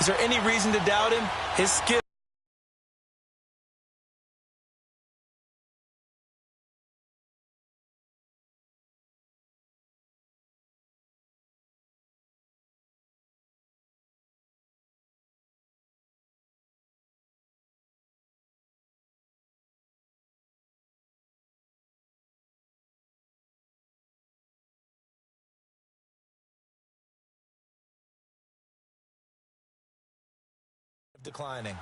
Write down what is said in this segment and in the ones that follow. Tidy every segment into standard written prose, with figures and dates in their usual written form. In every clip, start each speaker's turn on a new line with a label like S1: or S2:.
S1: there any reason to doubt him? His skill. Declining.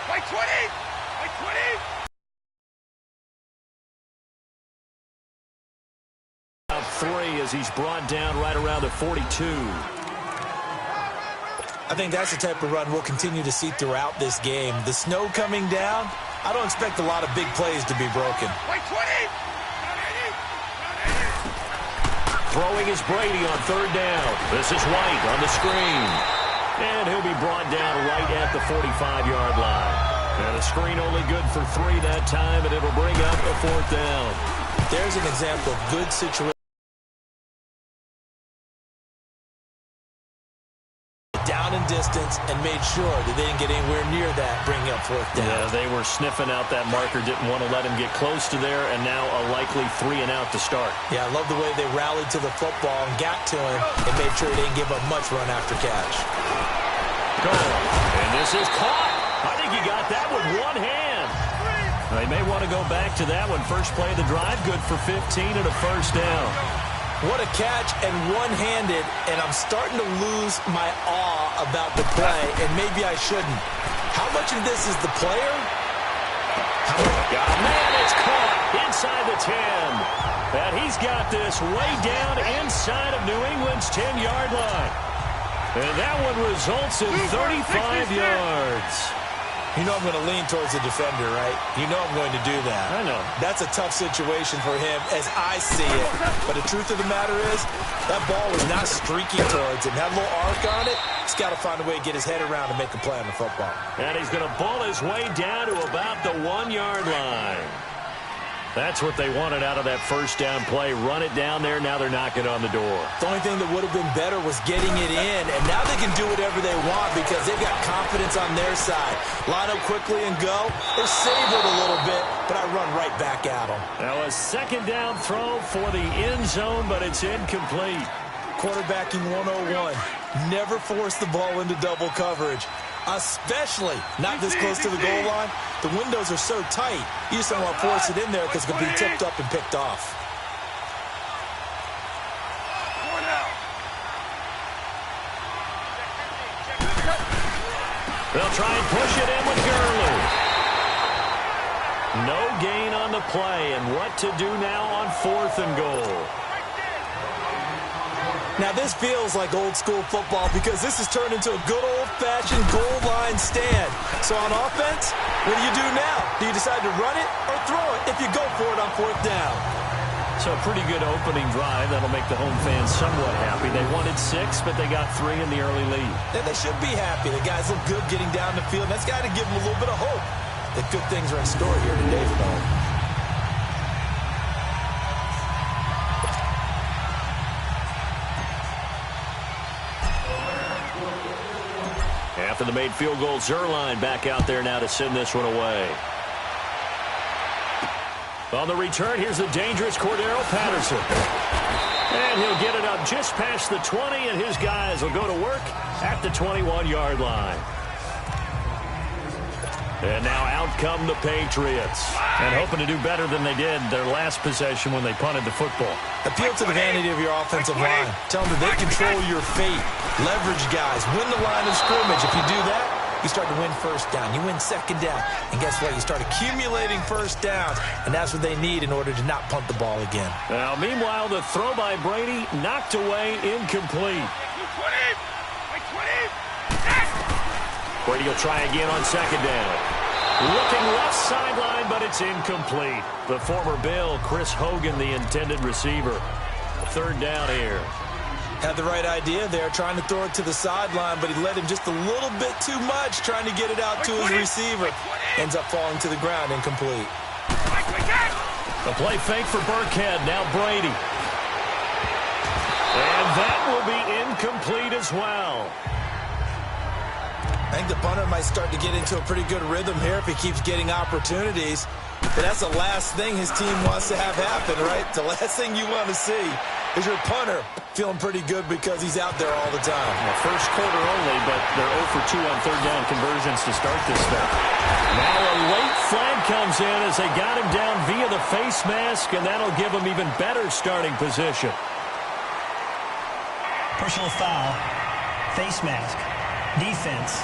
S2: By 20! By 20!
S3: 3 as he's brought down right around the 42.
S1: I think that's the type of run we'll continue to see throughout this game. The snow coming down, I don't expect a lot of big plays to be broken.
S2: By 20!
S3: Throwing is Brady on third down. This is White on the screen. And he'll be brought down right at the 45-yard line. And a screen only good for 3 that time, and it'll bring up a 4th down.
S1: There's an example of good situation. Down in distance and made sure that they didn't get anywhere near that, bringing up 4th down.
S3: Yeah, they were sniffing out that marker, didn't want to let him get close to there, and now a likely 3 and out to start.
S1: Yeah, I love the way they rallied to the football and got to him and made sure they didn't give up much run after catch.
S3: Goal. And this is caught. I think he got that with one hand. They may want to go back to that one. First play of the drive, good for 15 and a 1st down.
S1: What a catch, and one-handed, and I'm starting to lose my awe about the play, and maybe I shouldn't. How much of this is the player?
S3: Man, it's caught inside the 10. And he's got this way down inside of New England's 10-yard line. And that one results in 35 yards.
S1: You know I'm going to lean towards the defender, right? You know I'm going to do that.
S3: I know.
S1: That's a tough situation for him as I see it. But the truth of the matter is, that ball was not streaking towards him. That little arc on it, he's got to find a way to get his head around and make a play on the football.
S3: And he's going to ball his way down to about the 1-yard line. That's what they wanted out of that first down play. Run it down there. Now they're knocking on the door.
S1: The only thing that would have been better was getting it in, and now they can do whatever they want because they've got confidence on their side. Line up quickly and go. They're savored a little bit, but I run right back at them.
S3: Now a 2nd down throw for the end zone, but it's incomplete.
S1: Quarterbacking 101. Never force the ball into double coverage, especially not this close to the goal line. The windows are so tight, you just don't want to force it in there because it could be tipped up and picked off.
S3: They'll try and push it in with Gurley. No gain on the play, and what to do now on 4th and goal.
S1: Now, this feels like old-school football because this has turned into a good old-fashioned goal line stand. So on offense, what do you do now? Do you decide to run it or throw it if you go for it on 4th down?
S3: So a pretty good opening drive. That'll make the home fans somewhat happy. They wanted 6, but they got 3 in the early lead.
S1: And they should be happy. The guys look good getting down the field. That's got to give them a little bit of hope that good things are in store here today for them.
S3: After the made field goal, Zuerlein back out there now to send this one away. On the return, here's the dangerous Cordero Patterson. And he'll get it up just past the 20, and his guys will go to work at the 21-yard line. And now out come the Patriots. And hoping to do better than they did their last possession when they punted the football.
S1: Appeal to the vanity of your offensive line. Tell them that they control your fate. Leverage guys. Win the line of scrimmage. If you do that, you start to win 1st down. You win 2nd down. And guess what? You start accumulating 1st downs. And that's what they need in order to not punt the ball again.
S3: Now, meanwhile, the throw by Brady knocked away, incomplete. Brady will try again on 2nd down. Looking left sideline, but it's incomplete. The former Bill, Chris Hogan, the intended receiver. 3rd down here.
S1: Had the right idea there, trying to throw it to the sideline, but he led him just a little bit too much, trying to get it out to his receiver. Ends up falling to the ground, incomplete.
S3: The play fake for Burkhead, now Brady. And that will be incomplete as well.
S1: I think the punter might start to get into a pretty good rhythm here if he keeps getting opportunities. But that's the last thing his team wants to have happen, right? The last thing you want to see is your punter feeling pretty good because he's out there all the time.
S3: Well, first quarter only, but they're 0 for 2 on third down conversions to start this thing. Now a late flag comes in as they got him down via the face mask, and that'll give him even better starting position.
S4: Personal foul, face mask, defense.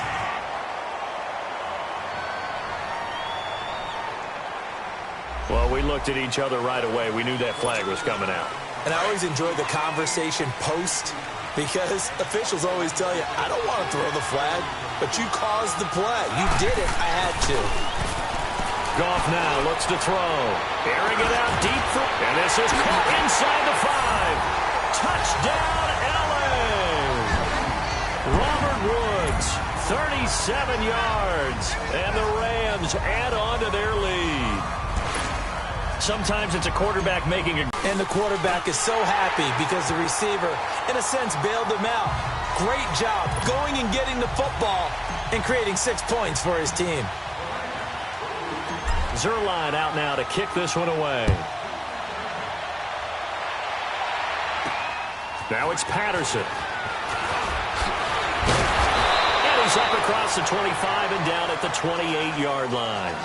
S3: Well, we looked at each other right away. We knew that flag was coming out.
S1: And I always enjoy the conversation post because officials always tell you, I don't want to throw the flag, but you caused the play. You did it. I had to.
S3: Goff now looks to throw. Airing it out deep for, and this is caught inside the 5. Touchdown, LA! Robert Woods, 37 yards, and the Rams add on to their lead. Sometimes it's a quarterback making a...
S1: And the quarterback is so happy because the receiver, in a sense, bailed him out. Great job going and getting the football and creating 6 points for his team.
S3: Zuerlein out now to kick this one away. Now it's Patterson. And he's up across the 25 and down at the 28-yard line.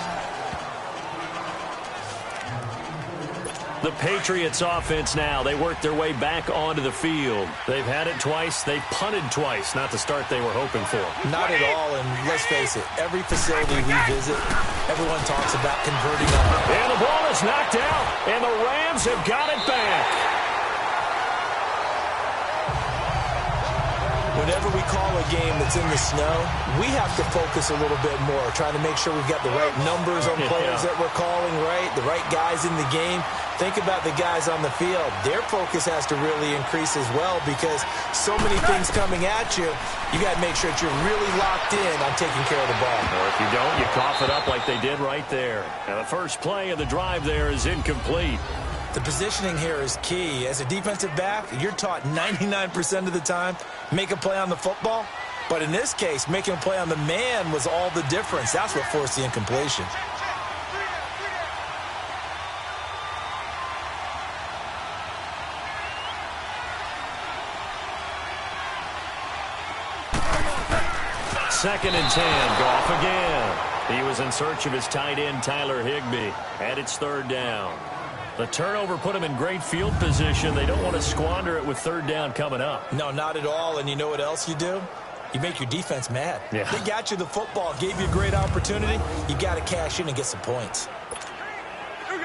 S3: The Patriots offense now. They work their way back onto the field. They've had it twice. They've punted twice. Not the start they were hoping for.
S1: Not at all, and let's face it, every facility we visit, everyone talks about converting on it.
S3: And the ball is knocked out, and the Rams have got it back.
S1: Whenever we call a game that's in the snow, we have to focus a little bit more, trying to make sure we've got the right numbers on players that we're calling, right? The right guys in the game. Think about the guys on the field. Their focus has to really increase as well because so many things coming at you, you got to make sure that you're really locked in on taking care of the ball.
S3: Or if you don't, you cough it up like they did right there. And the first play of the drive there is incomplete.
S1: The positioning here is key. As a defensive back, you're taught 99% of the time, make a play on the football. But in this case, making a play on the man was all the difference. That's what forced the incompletion.
S3: Second and 10, Goff again. He was in search of his tight end, Tyler Higbee. And it's third down. The turnover put him in great field position. They don't want to squander it with third down coming up.
S1: No, not at all. And you know what else you do? You make your defense mad.
S3: Yeah.
S1: They got you the football, gave you a great opportunity. You got to cash in and get some points.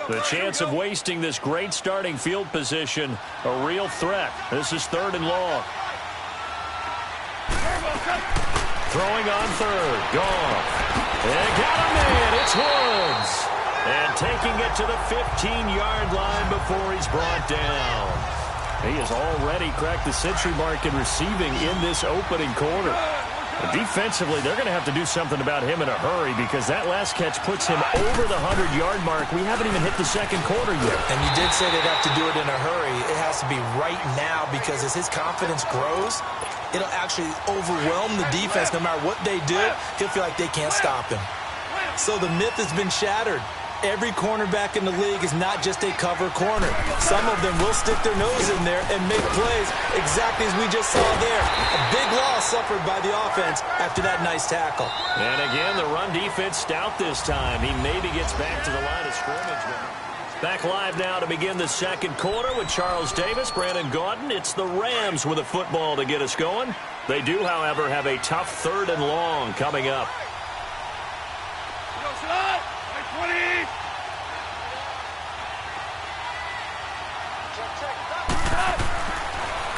S3: The chance of wasting this great starting field position, a real threat. This is third and long. Throwing on third. Goff. And got him in. It's Woods. And taking it to the 15-yard line before he's brought down. He has already cracked the century mark in receiving in this opening quarter. Defensively, they're going to have to do something about him in a hurry because that last catch puts him over the 100-yard mark. We haven't even hit the second quarter yet.
S1: And you did say they'd have to do it in a hurry. It has to be right now because as his confidence grows, it'll actually overwhelm the defense. No matter what they do, he'll feel like they can't stop him. So the myth has been shattered. Every cornerback in the league is not just a cover corner. Some of them will stick their nose in there and make plays exactly as we just saw there. A big loss suffered by the offense after that nice tackle.
S3: And again, the run defense stout this time. He maybe gets back to the line of scrimmage. Back live now to begin the second quarter with Charles Davis, Brandon Gaudin. It's the Rams with a football to get us going. They do, however, have a tough third and long coming up.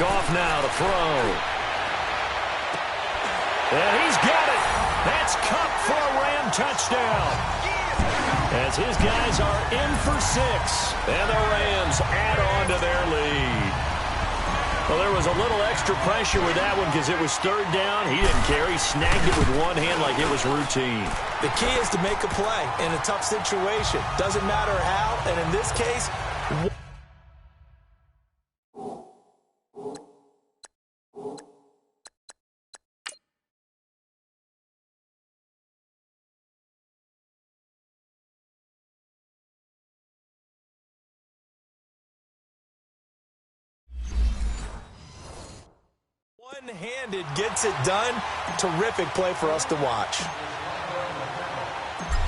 S3: Goff now to throw. And he's got it. That's Kupp for a Ram touchdown. As his guys are in for 6. And the Rams add on to their lead. Well, there was a little extra pressure with that one because it was third down. He didn't care. He snagged it with one hand like it was routine.
S1: The key is to make a play in a tough situation. Doesn't matter how. And in this case, One-handed gets it done. Terrific play for us to watch.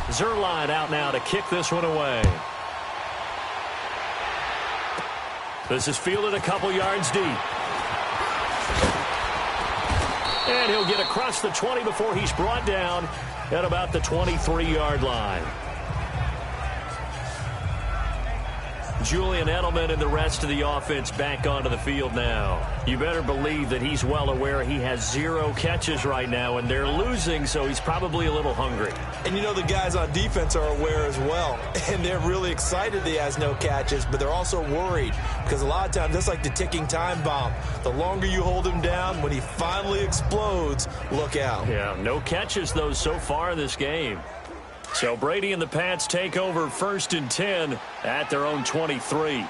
S3: Zuerlein out now to kick this one away. This is fielded a couple yards deep. And he'll get across the 20 before he's brought down at about the 23-yard line. Julian Edelman and the rest of the offense back onto the field now. You better believe that he's well aware he has 0 catches right now, and they're losing, so he's probably a little hungry.
S1: And you know the guys on defense are aware as well. And they're really excited he has no catches, but they're also worried because a lot of times that's like the ticking time bomb. The longer you hold him down, when he finally explodes, look out.
S3: Yeah, no catches, though, so far in this game. So Brady and the Pats take over 1st and 10 at their own 23.
S2: Wait, 20,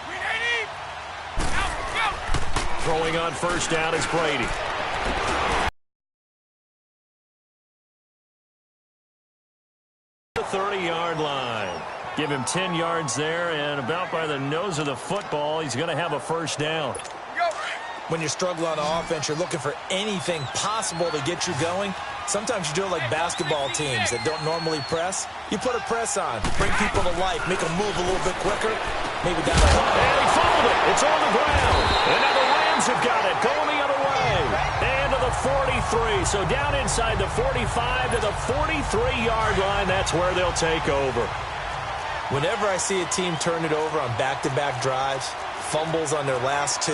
S2: 380. Out, go.
S3: Throwing on 1st down is Brady. The 30-yard line. Give him 10 yards there, and about by the nose of the football, he's going to have a 1st down.
S1: When you're struggling on offense, you're looking for anything possible to get you going. Sometimes you do it like basketball teams that don't normally press. You put a press on, bring people to life, make them move a little bit quicker, maybe down the line.
S3: And he fumbled it. It's on the ground. And now the Rams have got it, going the other way. And to the 43. So down inside the 45 to the 43-yard line. That's where they'll take over.
S1: Whenever I see a team turn it over on back-to-back drives, fumbles on their last 2,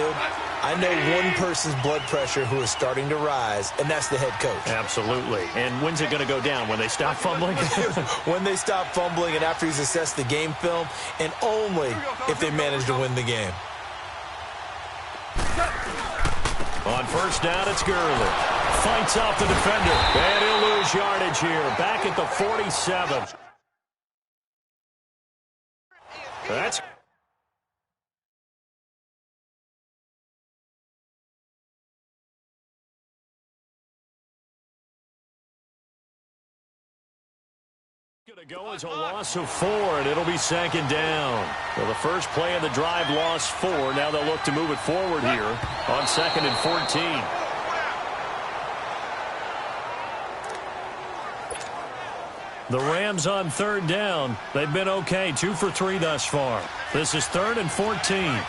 S1: I know one person's blood pressure who is starting to rise, and that's the head coach.
S3: Absolutely. And when's it going to go down? When they stop fumbling?
S1: When they stop fumbling and after he's assessed the game film, and only if they manage to win the game.
S3: On 1st down, it's Gurley. Fights off the defender. And he'll lose yardage here. Back at the 47. That's going to go as a loss of 4, and it'll be 2nd down. So the first play of the drive lost 4. Now they'll look to move it forward here on 2nd and 14. The Rams on 3rd down. They've been okay, 2 for 3 thus far. This is 3rd and 14.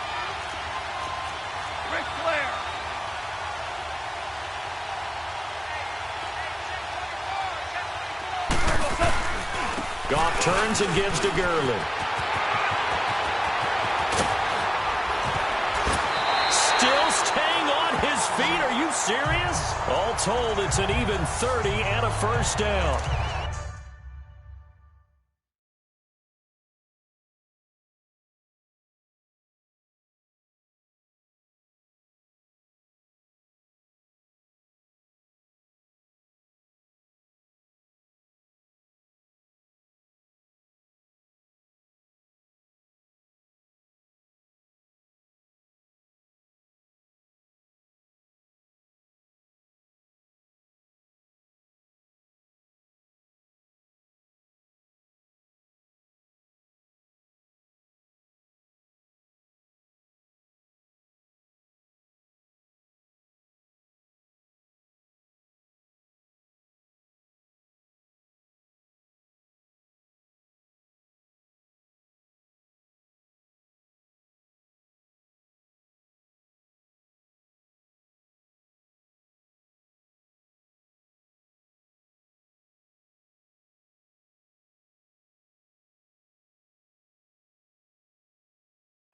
S3: Goff turns and gives to Gurley. Still staying on his feet. Are you serious? All told, it's an even 30 and a 1st down.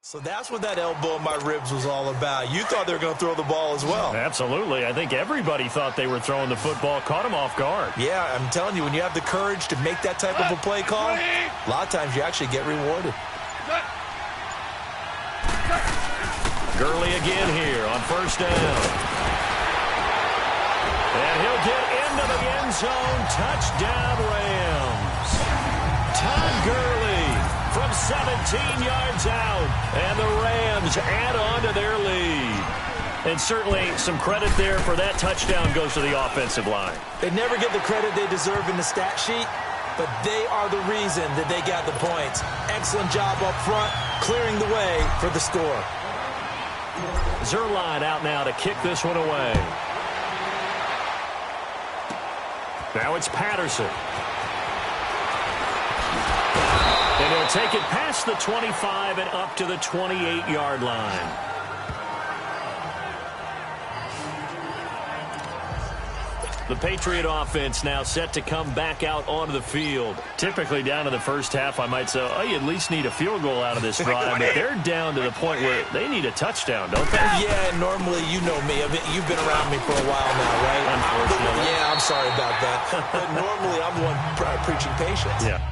S1: So that's what that elbow in my ribs was all about. You thought they were going to throw the ball as well.
S3: Absolutely. I think everybody thought they were throwing the football. Caught him off guard.
S1: Yeah, I'm telling you, when you have the courage to make that type of a play call, a lot of times you actually get rewarded.
S3: Gurley again here on 1st down. And he'll get into the end zone. Touchdown, Rams. Todd Gurley from 17 yards out. And the Rams add on to their lead. And certainly some credit there for that touchdown goes to the offensive line.
S1: They never get the credit they deserve in the stat sheet, but they are the reason that they got the points. Excellent job up front, clearing the way for the score.
S3: Zuerlein out now to kick this one away. Now it's Patterson. And he'll take it past the 25 and up to the 28-yard line. The Patriot offense now set to come back out onto the field. Typically down in the first half, I might say, oh, you at least need a field goal out of this drive. But they're down to the point where they need a touchdown, don't they?
S1: Yeah, normally, you know me. I mean, you've been around me for a while now, right?
S3: Unfortunately.
S1: Yeah, I'm sorry about that. But normally, I'm the one preaching patience.
S3: Yeah.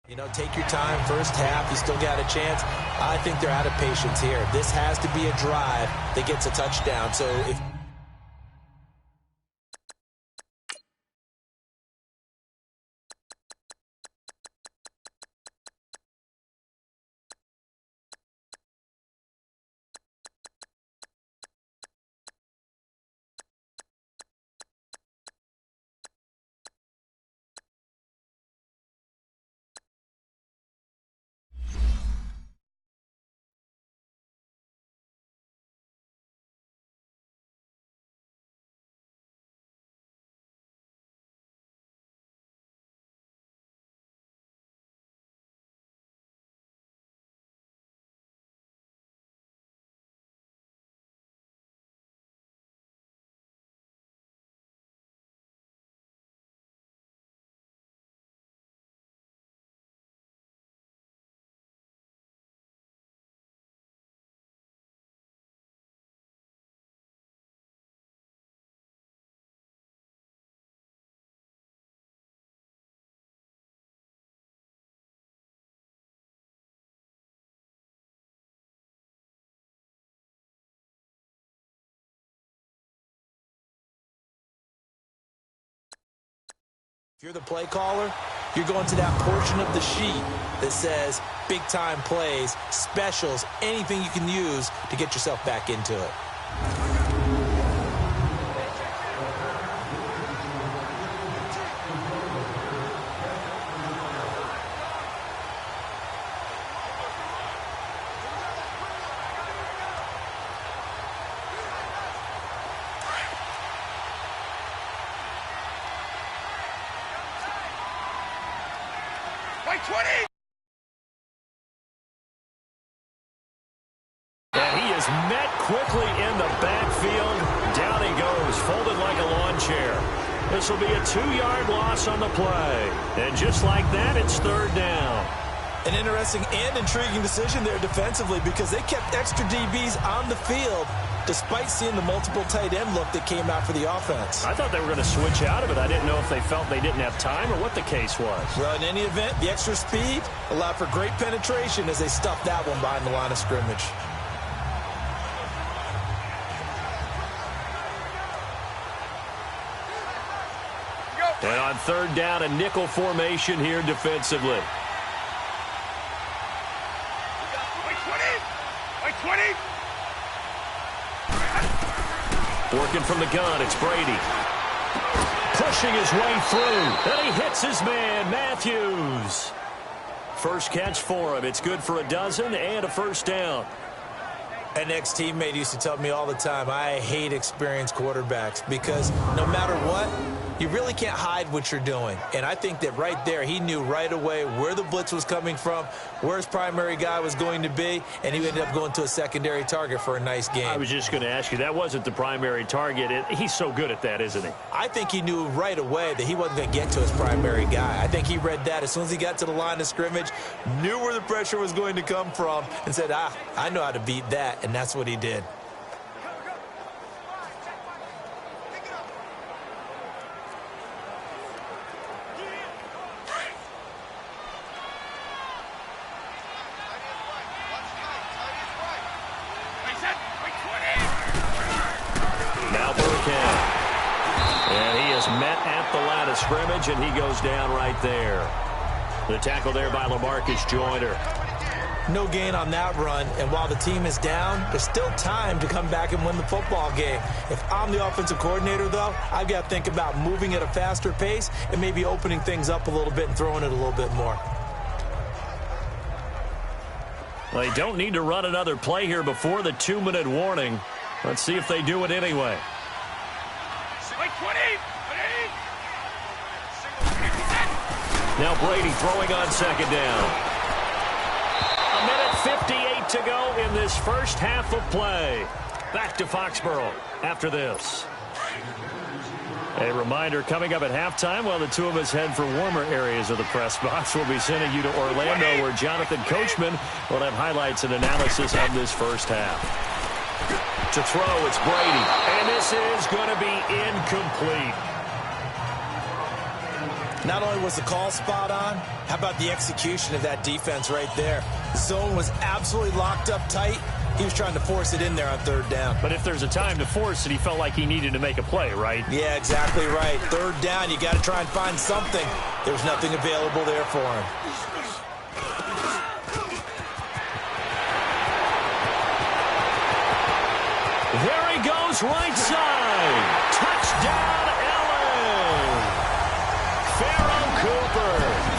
S1: You know, take your time, first half, you still got a chance. I think they're out of patience here. This has to be a drive that gets a touchdown. So if you're the play caller, you're going to that portion of the sheet that says big-time plays, specials, anything you can use to get yourself back into it.
S3: And he is met quickly in the backfield. Down he goes, folded like a lawn chair. This will be a 2-yard loss on the play. And just like that, it's third down.
S1: An interesting and intriguing decision there defensively because they kept extra DBs on the field despite seeing the multiple tight end look that came out for the offense.
S3: I thought they were going to switch out of it. I didn't know if they felt they didn't have time or what the case was.
S1: Well, in any event, the extra speed allowed for great penetration as they stuffed that one behind the line of scrimmage.
S3: And on third down, a nickel formation here defensively. Working from the gun, it's Brady. Pushing his way through, and he hits his man, Matthews. First catch for him. It's good for a dozen and a first down.
S1: An ex-teammate used to tell me all the time, I hate experienced quarterbacks because no matter what, you really can't hide what you're doing. And I think that right there, he knew right away where the blitz was coming from, where his primary guy was going to be, and he ended up going to a secondary target for a nice game.
S3: I was just going to ask you, that wasn't the primary target. He's so good at that, isn't he?
S1: I think he knew right away that he wasn't going to get to his primary guy. I think he read that as soon as he got to the line of scrimmage, knew where the pressure was going to come from, and said, I know how to beat that, and that's what he did.
S3: Scrimmage, and he goes down right there. The tackle there by LaMarcus Joyner.
S1: No gain on that run, and while the team is down, there's still time to come back and win the football game. If I'm the offensive coordinator, though, I've got to think about moving at a faster pace and maybe opening things up a little bit and throwing it a little bit more.
S3: They don't need to run another play here before the 2-minute warning. Let's see if they do it anyway. Now Brady throwing on second down. 1:58 to go in this first half of play. Back to Foxborough after this. A reminder coming up at halftime while the two of us head for warmer areas of the press box. We'll be sending you to Orlando where Jonathan Coachman will have highlights and analysis of this first half. To throw, it's Brady. And this is going to be incomplete.
S1: Not only was the call spot on, how about the execution of that defense right there? The zone was absolutely locked up tight. He was trying to force it in there on third down.
S3: But if there's a time to force it, he felt like he needed to make a play, right?
S1: Yeah, exactly right. Third down, you got to try and find something. There was nothing available there for him.
S3: There he goes, right side. Touchdown, Allen. Pharoh Cooper,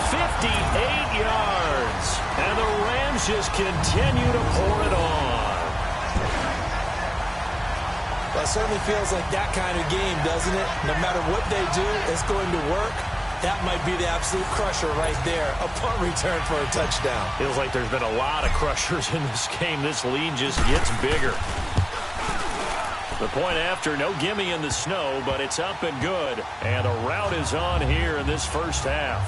S3: 58 yards. And the Rams just continue to pour it on.
S1: Well, it certainly feels like that kind of game, doesn't it? No matter what they do, it's going to work. That might be the absolute crusher right there. A punt return for a touchdown.
S3: Feels like there's been a lot of crushers in this game. This lead just gets bigger. The point after, no gimme in the snow, but it's up and good. And a rout is on here in this first half.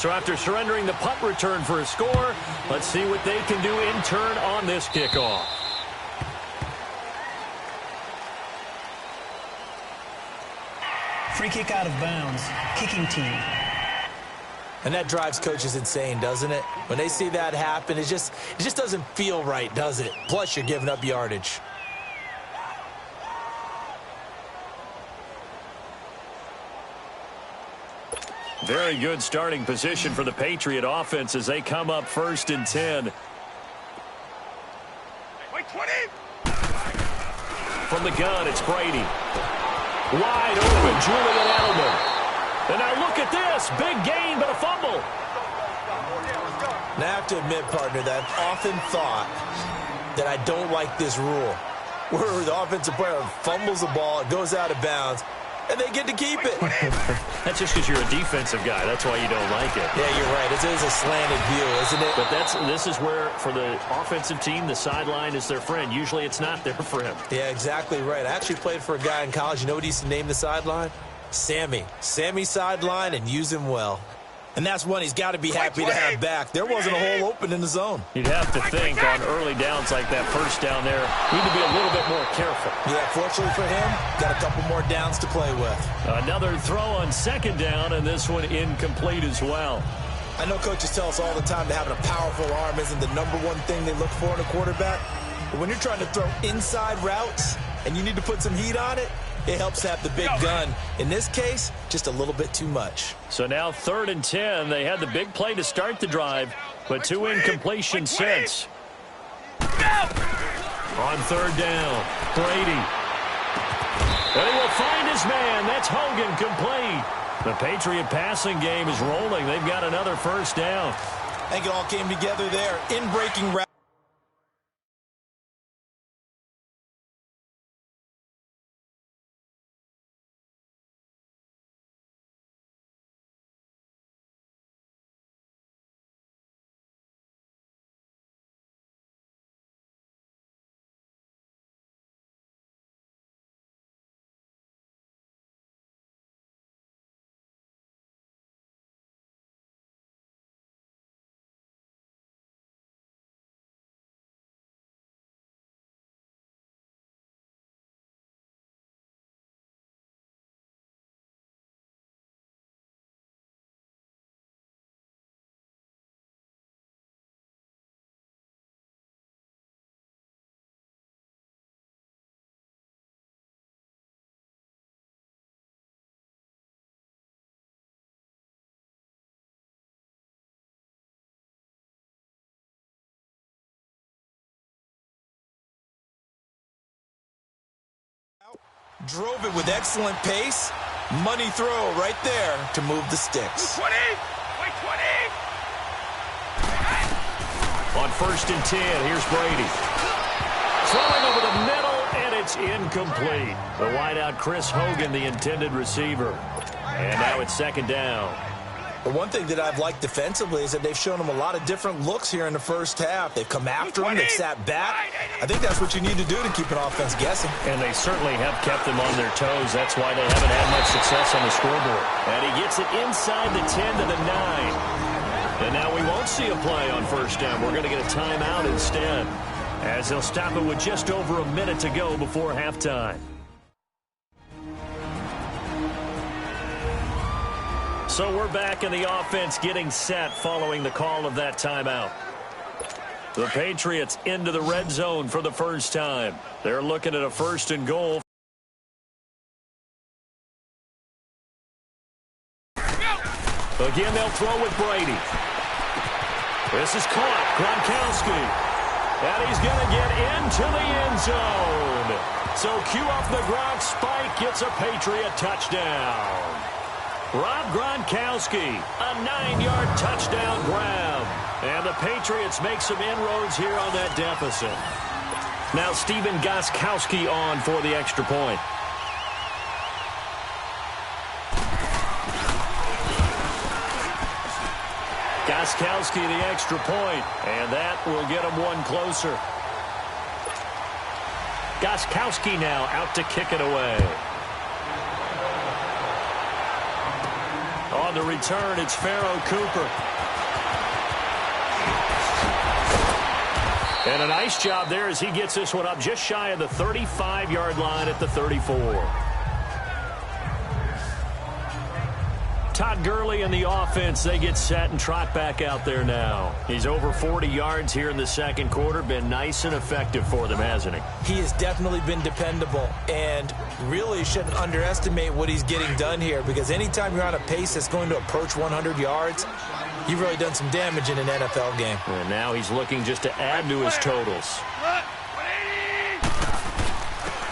S3: So after surrendering the punt return for a score, let's see what they can do in turn on this kickoff.
S4: Free kick out of bounds. Kicking team.
S1: And that drives coaches insane, doesn't it? When they see that happen, it just doesn't feel right, does it? Plus, you're giving up yardage.
S3: Very good starting position for the Patriot offense as they come up 1st and 10. From the gun, it's Brady. Wide open, Julian Edelman. And now look at this. Big gain, but a fumble.
S1: Now, I have to admit, partner, that I've often thought that I don't like this rule, where the offensive player fumbles the ball, it goes out of bounds, and they get to keep it.
S3: That's just because you're a defensive guy. That's why you don't like it.
S1: Yeah, you're right. It is a slanted view, isn't it?
S3: But this is where, for the offensive team, the sideline is their friend. Usually it's not their friend.
S1: Yeah, exactly right. I actually played for a guy in college. You know what he used to name the sideline? Sammy. Sammy sideline, and use him well. And that's one he's got to be happy to have back. There wasn't a hole open in the zone.
S3: You'd have to think on early downs like that first down there, need to be a little bit more careful.
S1: Yeah, fortunately for him, got a couple more downs to play with.
S3: Another throw on second down, and this one incomplete as well.
S1: I know coaches tell us all the time that having a powerful arm isn't the number one thing they look for in a quarterback. But when you're trying to throw inside routes and you need to put some heat on it, it helps to have the big gun. In this case, just a little bit too much.
S3: So now 3rd and 10. They had the big play to start the drive, but 2 incompletions since. On 3rd down, Brady. And he will find his man. That's Hogan, complete. The Patriot passing game is rolling. They've got another first down.
S1: I think it all came together there. In breaking route. Drove it with excellent pace. Money throw right there to move the sticks.
S3: On 1st and 10, here's Brady. Throwing over the middle, and it's incomplete. The wideout, Chris Hogan, the intended receiver. And now it's 2nd down.
S1: But one thing that I've liked defensively is that they've shown him a lot of different looks here in the first half. They've come after him. They've sat back. I think that's what you need to do to keep an offense guessing.
S3: And they certainly have kept them on their toes. That's why they haven't had much success on the scoreboard. And he gets it inside the 10 to the 9. And now we won't see a play on 1st down. We're going to get a timeout instead, as they'll stop it with just over a minute to go before halftime. So we're back in the offense getting set following the call of that timeout. The Patriots into the red zone for the first time. They're looking at a 1st and goal. Again, they'll throw with Brady. This is caught. Gronkowski. And he's going to get into the end zone. So cue off the Gronk spike. Gets a Patriot touchdown. Rob Gronkowski, a 9-yard touchdown grab. And the Patriots make some inroads here on that deficit. Now Stephen Gostkowski on for the extra point. Gostkowski the extra point, and that will get him one closer. Gostkowski now out to kick it away. On the return, it's Pharoh Cooper. And a nice job there as he gets this one up just shy of the 35-yard line at the 34. Todd Gurley and the offense, they get set and trot back out there now. He's over 40 yards here in the second quarter. Been nice and effective for them, hasn't he?
S1: He has definitely been dependable, and really shouldn't underestimate what he's getting done here, because anytime you're on a pace that's going to approach 100 yards, you've really done some damage in an NFL game.
S3: And now he's looking just to add to his totals.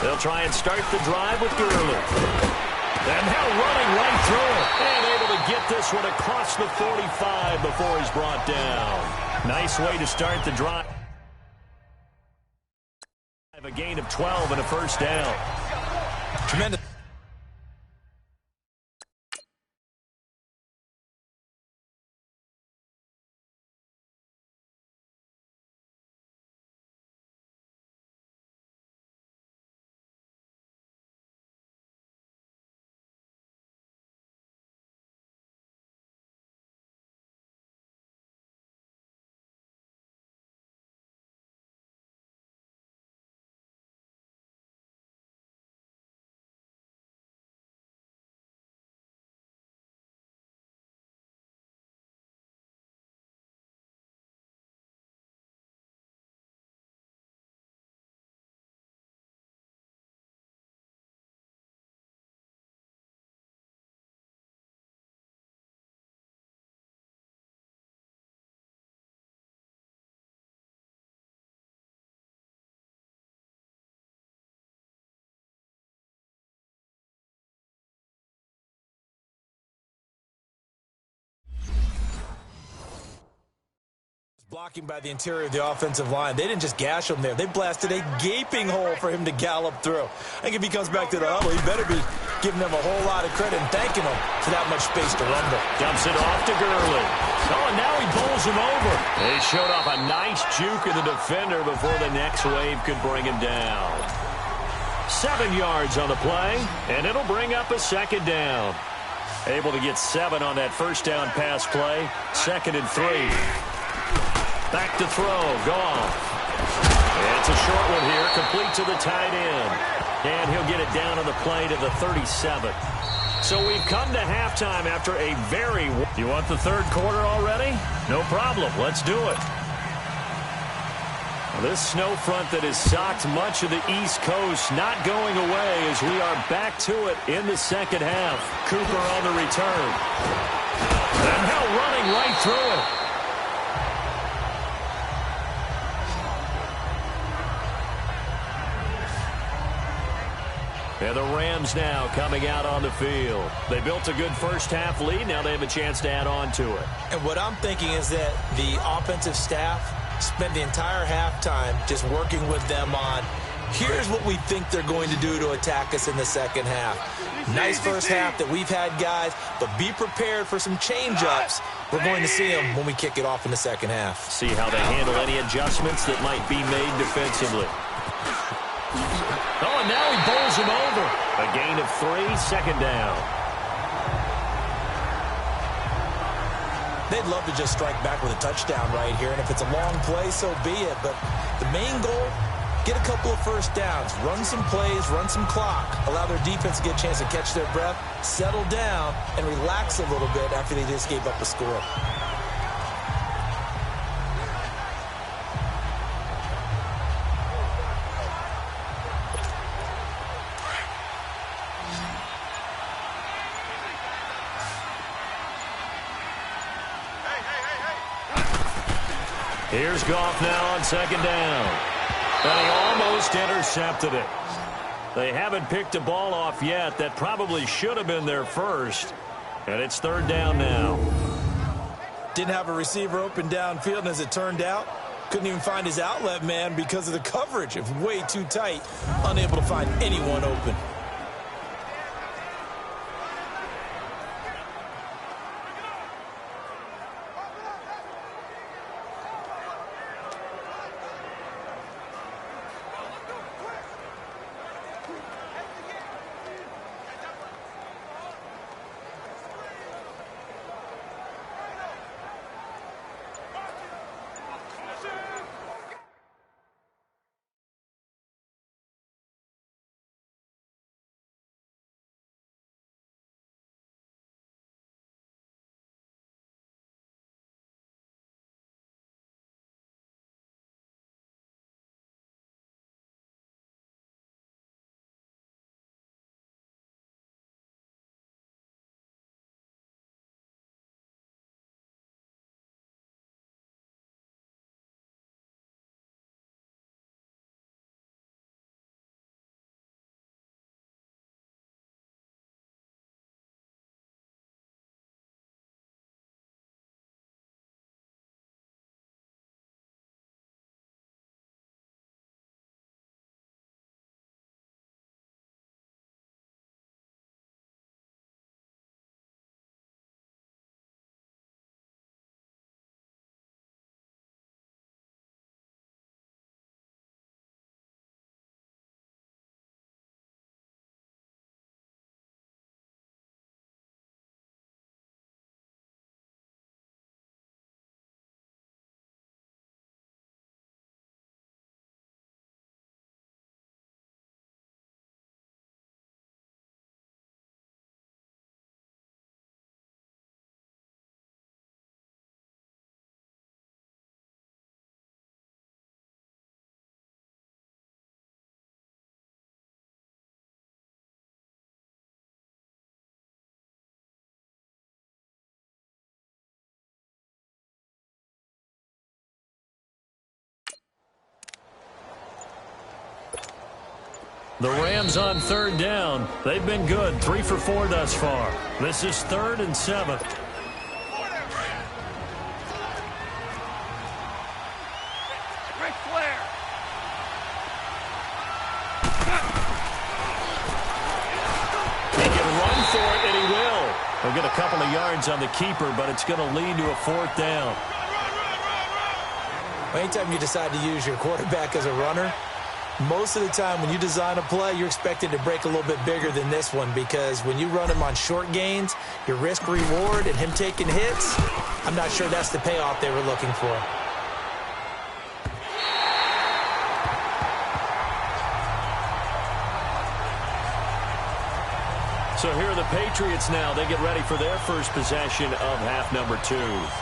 S3: They'll try and start the drive with Gurley. And now running right through it. And able to get this one across the 45 before he's brought down. Nice way to start the drive. A gain of 12 and a 1st down.
S1: Tremendous. Blocking by the interior of the offensive line. They didn't just gash him there. They blasted a gaping hole for him to gallop through. I think if he comes back to the huddle, he better be giving them a whole lot of credit and thanking them for that much space to rumble.
S3: Dumps it off to Gurley. Oh, and now he bowls him over. They showed off a nice juke of the defender before the next wave could bring him down. 7 yards on the play, and it'll bring up a 2nd down. Able to get 7 on that 1st down pass play. 2nd and 3. Back to throw. Goff. It's a short one here. Complete to the tight end. And he'll get it down on the play to the 37. So we've come to halftime after a very... You want the 3rd quarter already? No problem. Let's do it. This snow front that has socked much of the East Coast not going away as we are back to it in the 2nd half. Cooper on the return. And now running right through it. And the Rams now coming out on the field. They built a good first half lead. Now they have a chance to add on to it.
S1: And what I'm thinking is that the offensive staff spent the entire halftime just working with them on, here's what we think they're going to do to attack us in the second half. Nice first half that we've had, guys, but be prepared for some change-ups. We're going to see them when we kick it off in the second half.
S3: See how they handle any adjustments that might be made defensively. Oh, and now he bowls him over. A gain of 3, second down.
S1: They'd love to just strike back with a touchdown right here, and if it's a long play, so be it. But the main goal, get a couple of first downs, run some plays, run some clock, allow their defense to get a chance to catch their breath, settle down, and relax a little bit after they just gave up a score.
S3: Here's Goff now on second down. And he almost intercepted it. They haven't picked a ball off yet. That probably should have been their first. And it's third down now.
S1: Didn't have a receiver open downfield, and as it turned out, couldn't even find his outlet man because of the coverage. It was way too tight, unable to find anyone open.
S3: The Rams on third down. They've been good, 3 for 4 thus far. This is 3rd and 7.
S2: Ric Flair.
S3: He can run for it, and he will. He'll get a couple of yards on the keeper, but it's going to lead to a 4th down.
S1: Anytime you decide to use your quarterback as a runner, most of the time when you design a play, you're expected to break a little bit bigger than this one, because when you run him on short gains, your risk-reward and him taking hits, I'm not sure that's the payoff they were looking for.
S3: So here are the Patriots now. They get ready for their first possession of half number 2.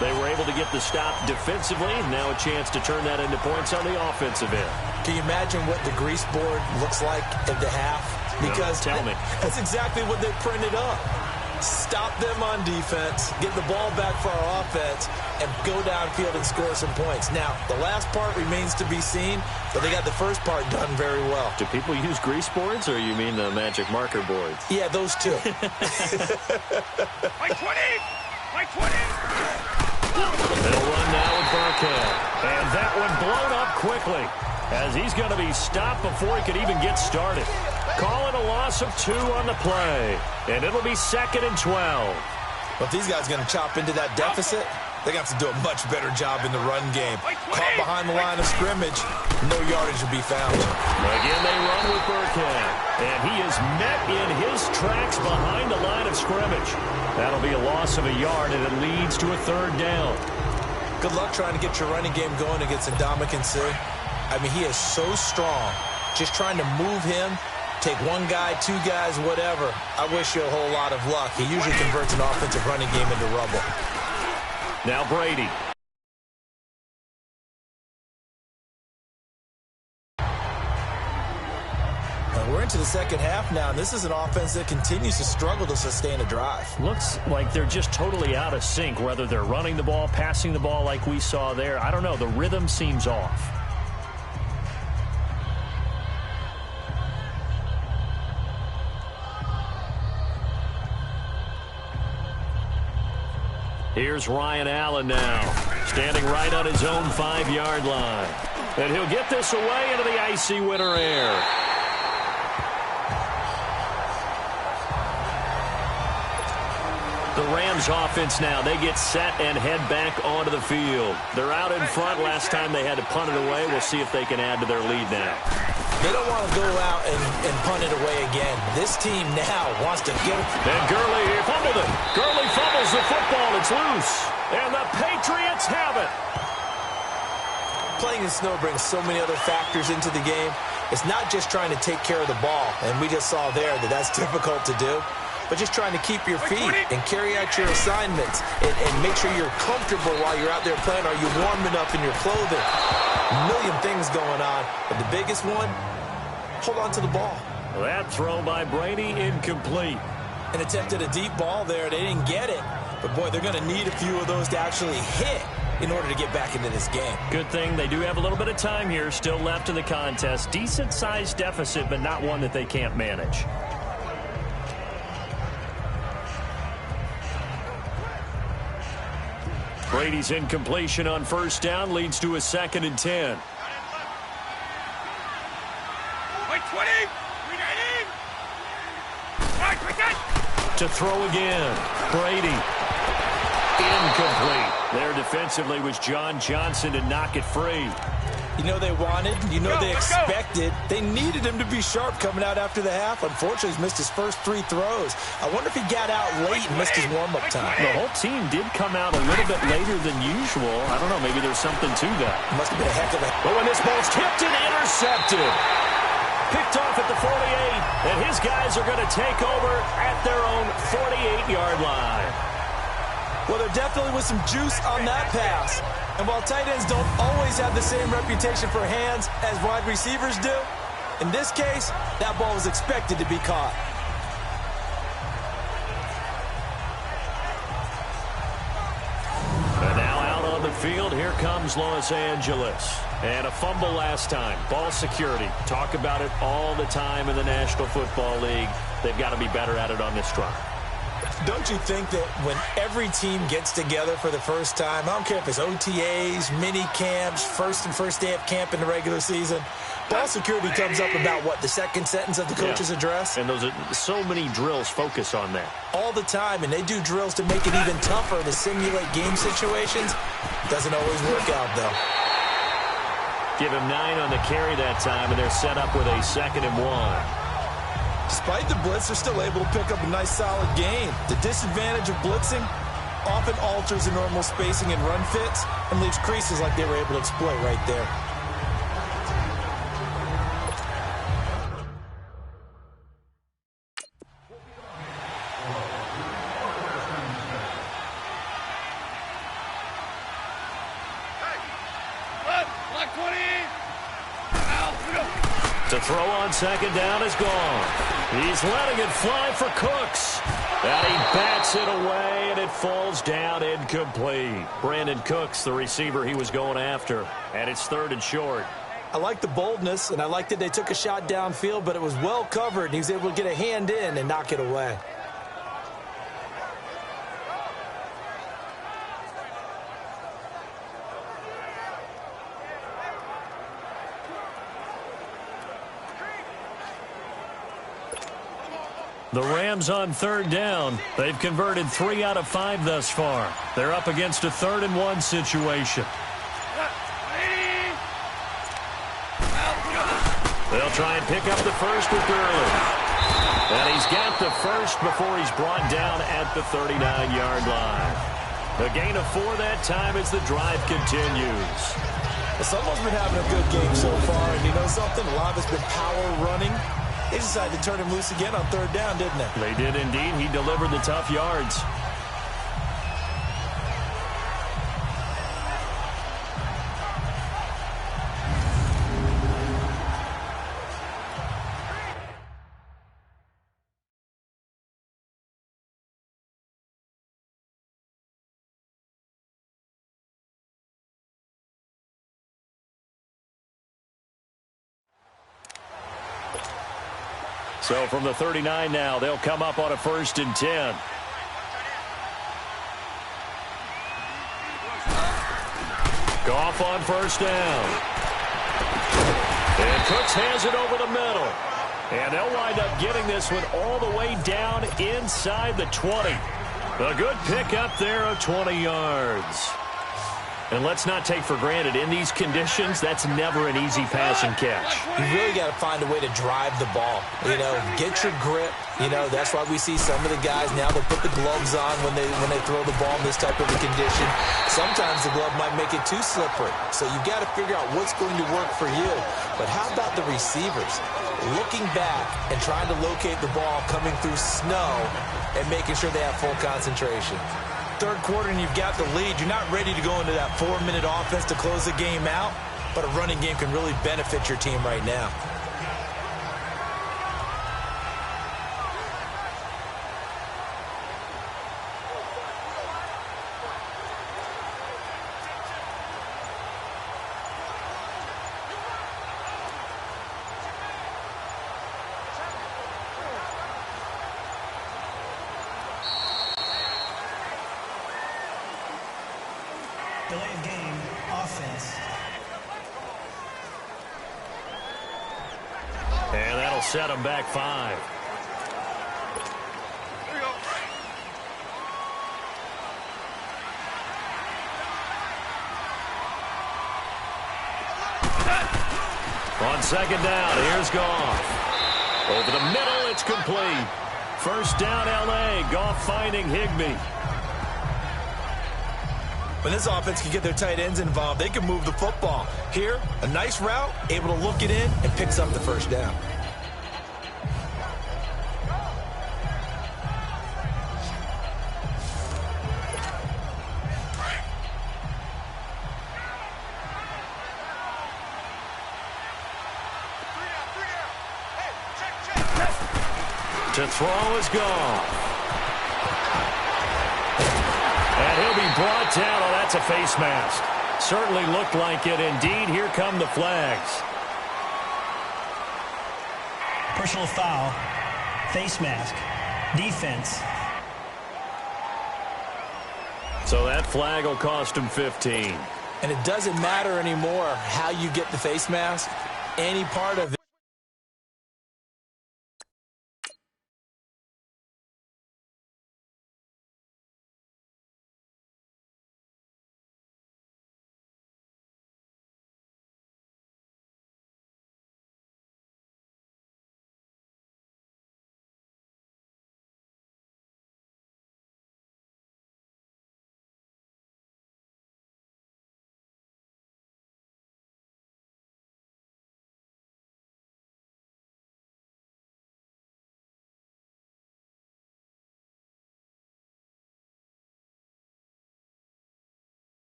S3: They were able to get the stop defensively, and now a chance to turn that into points on the offensive end.
S1: Can you imagine what the grease board looks like at the half? Because
S3: tell me.
S1: That's exactly what they printed up. Stop them on defense, get the ball back for our offense, and go downfield and score some points. Now, the last part remains to be seen, but they got the first part done very well.
S3: Do people use grease boards, or you mean the magic marker boards?
S1: Yeah, those two.
S2: My 20! My 20!
S3: They'll run now with Burkhead. And that one blown up quickly, as he's going to be stopped before he could even get started. Calling a loss of 2 on the play. And it'll be 2nd and 12.
S1: Well, if these guys are going to chop into that deficit, they're going to have to do a much better job in the run game. Caught behind the line of scrimmage, no yardage to be found.
S3: Again, they run with Burkhead. And he is met in his tracks behind the line of scrimmage. That'll be a loss of a yard, and it leads to a 3rd down.
S1: Good luck trying to get your running game going against Ndamukong Suh. I mean, he is so strong. Just trying to move him, take 1 guy, 2 guys, whatever. I wish you a whole lot of luck. He usually converts an offensive running game into rubble.
S3: Now Brady.
S1: We're into the second half now, and this is an offense that continues to struggle to sustain a drive.
S3: Looks like they're just totally out of sync, whether they're running the ball, passing the ball like we saw there. I don't know. The rhythm seems off. Here's Ryan Allen now, standing right on his own 5-yard line. And he'll get this away into the icy winter air. The Rams offense now, they get set and head back onto the field. They're out in front. Last time they had to punt it away. We'll see if they can add to their lead now.
S1: They don't want to go out and punt it away again. This team now wants to get it.
S3: And Gurley fumbled it. Gurley fumbles the football. It's loose. And the Patriots have it.
S1: Playing in snow brings so many other factors into the game. It's not just trying to take care of the ball. And we just saw there that that's difficult to do. But just trying to keep your feet and carry out your assignments and make sure you're comfortable while you're out there playing. Are you warm enough in your clothing? A million things going on. But the biggest one, hold on to the ball.
S3: That throw by Brady, incomplete.
S1: And attempted a deep ball there. They didn't get it. But, boy, they're going to need a few of those to actually hit in order to get back into this game.
S3: Good thing they do have a little bit of time here still left in the contest. Decent-sized deficit, but not one that they can't manage. Brady's incompletion on 1st down leads to a 2nd and 10. To throw again. Brady. Incomplete. There defensively was John Johnson to knock it free.
S1: You know they wanted, you know they expected. They needed him to be sharp coming out after the half. Unfortunately, he's missed his first 3 throws. I wonder if he got out late and missed his warm-up time.
S3: The whole team did come out a little bit later than usual. I don't know, maybe there's something to that.
S1: Must have been a heck of a...
S3: But when this ball's tipped and intercepted. Picked off at the 48, and his guys are going to take over at their own 48-yard line.
S1: Well, there definitely was some juice on that pass. And while tight ends don't always have the same reputation for hands as wide receivers do, in this case, that ball was expected to be caught.
S3: And now out on the field, here comes Los Angeles. And a fumble last time. Ball security. Talk about it all the time in the National Football League. They've got to be better at it on this drive.
S1: Don't you think that when every team gets together for the first time, I don't care if it's OTAs, mini camps, first day of camp in the regular season, ball security comes up about, what, the second sentence of the coach's address?
S3: And those are so many drills focus on that.
S1: All the time, and they do drills to make it even tougher to simulate game situations. Doesn't always work out, though.
S3: Give him 9 on the carry that time, and they're set up with a 2nd and 1.
S1: Despite the blitz, they're still able to pick up a nice, solid gain. The disadvantage of blitzing often alters the normal spacing and run fits and leaves creases like they were able to exploit right there.
S3: The throw on 2nd down is gone. He's letting it fly for Cooks. And he bats it away, and it falls down incomplete. Brandon Cooks, the receiver he was going after. And it's 3rd and short.
S1: I like the boldness, and I like that they took a shot downfield, but it was well covered, and he was able to get a hand in and knock it away.
S3: The Rams on third down. They've converted 3 out of 5 thus far. They're up against a 3rd-and-1 situation. They'll try and pick up the first with Gurley. And he's got the first before he's brought down at the 39-yard line. A gain of 4 that time as the drive continues.
S1: Someone's been having a good game so far, and you know something? A lot of it's been power running. They decided to turn him loose again on 3rd down, didn't they?
S3: They did indeed. He delivered the tough yards. So from the 39 now, they'll come up on a 1st and 10. Goff on 1st down. And Cooks has it over the middle. And they'll wind up getting this one all the way down inside the 20. A good pickup there of 20 yards. And let's not take for granted, in these conditions, that's never an easy passing catch.
S1: You really got to find a way to drive the ball. You know, get your grip. You know, that's why we see some of the guys now, they'll put the gloves on when they throw the ball in this type of a condition. Sometimes the glove might make it too slippery. So you've got to figure out what's going to work for you. But how about the receivers? Looking back and trying to locate the ball coming through snow and making sure they have full concentration. 3rd quarter and you've got the lead. You're not ready to go into that 4-minute offense to close the game out, but a running game can really benefit your team right now.
S4: Delay of game, offense.
S3: And that'll set them back 5. On 2nd down, here's Goff. Over the middle, it's complete. 1st down, L.A. Goff finding Higbee.
S1: When this offense can get their tight ends involved, they can move the football. Here, a nice route, able to look it in, and picks up the 1st down.
S3: To throw is Goff. And he'll be brought down. Oh, that's a face mask. Certainly looked like it. Indeed, here come the flags.
S4: Personal foul. Face mask. Defense.
S3: So that flag will cost him 15.
S1: And it doesn't matter anymore how you get the face mask. Any part of it.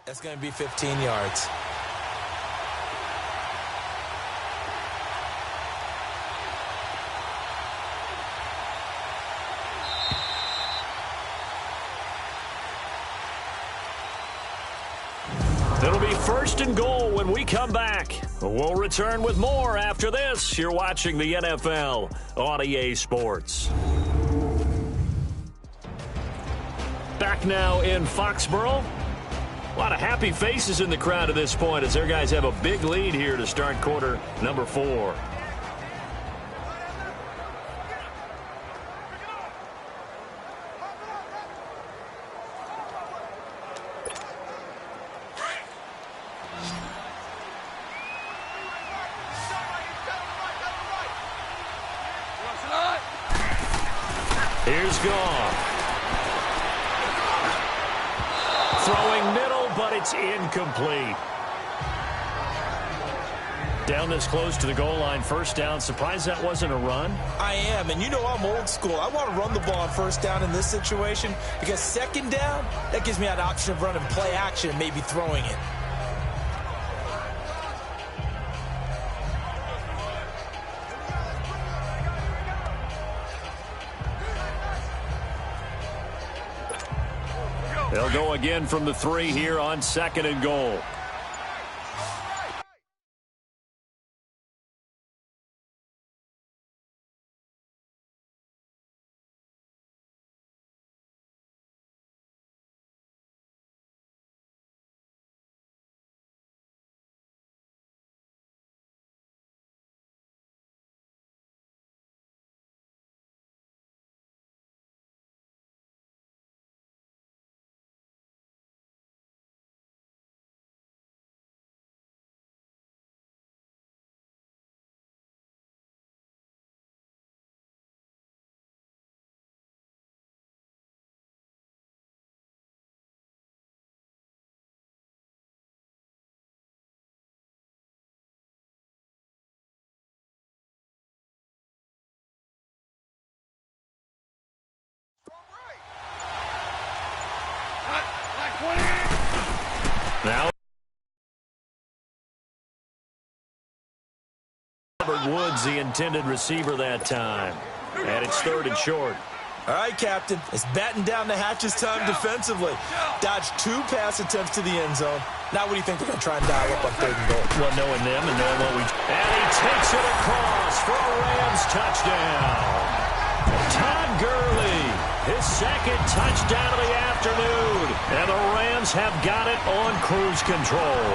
S1: That's going to be 15 yards.
S3: It'll be 1st and goal when we come back. We'll return with more after this. You're watching the NFL on EA Sports. Back now in Foxborough. A lot of happy faces in the crowd at this point as their guys have a big lead here to start quarter number 4. Here's Goff. Throwing middle, but it's incomplete. Down this close to the goal line, first down. Surprised that wasn't a run?
S1: I am, and you know I'm old school. I want to run the ball on first down in this situation because second down, that gives me an option of running play action and maybe throwing it.
S3: They'll go again from the 3 here on 2nd and goal. Now Robert Woods, the intended receiver that time. And it's 3rd and short.
S1: All right, Captain. It's batten down the hatches time defensively. Dodged 2 pass attempts to the end zone. Now what do you think they're going to try and dial up on 3rd and goal?
S3: Well, knowing them and knowing what we... And he takes it across for a Rams touchdown. Todd Gurley, his 2nd touchdown of the afternoon. And the Rams have got it on cruise control.